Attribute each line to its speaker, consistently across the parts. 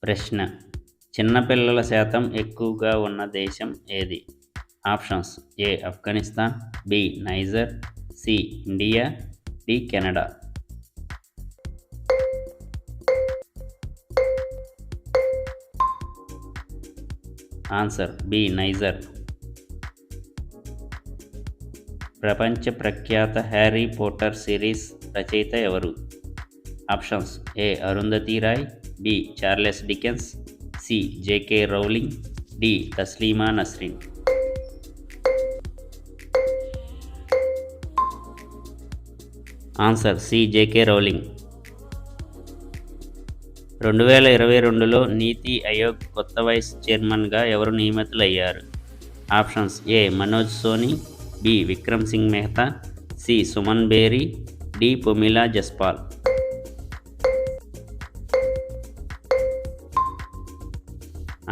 Speaker 1: ప్రశ్న: చిన్నపిల్లల శాతం ఎక్కువగా ఉన్న దేశం ఏది? Options: A Afghanistan, B Niger, C India, D Canada. Answer B Niger. ప్రపంచ ప్రఖ్యాత హ్యారీ పోటర్ సిరీస్ రచయిత ఎవరు? Options: A Arundhati Roy, B Charles Dickens, C J K Rowling, D Taslima Nasrin. Answer C J K Rowling. 2022లో నీతి ఆయోగ్ కొత్త వైస్ చైర్మన్గా ఎవరు నియమితులయ్యారు? Options: A Manoj Soni, B Vikram Singh Mehta, C Suman Bery, D Pomila Jaspal.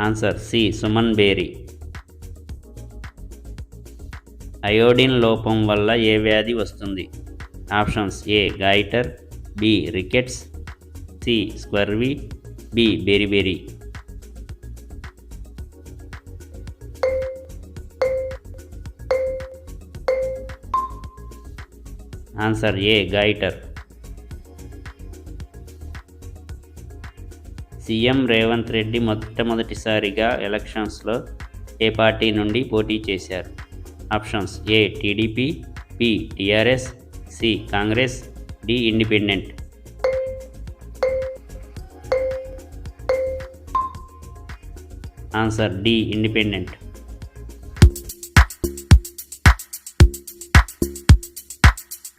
Speaker 1: Answer C Suman Bery. Iodine లోపం వల్ల ఏ వ్యాధి వస్తుంది? Options: A goitre, B rickets, C scurvy, B beriberi. Answer A goitre. CM Revanth Reddy మొట్టమొదటిసారిగా ఎలక్షన్స్లో ఏ పార్టీ నుండి పోటీ చేశారు? Options: A TDP, B TRS, C Congress, D independent. Answer D independent.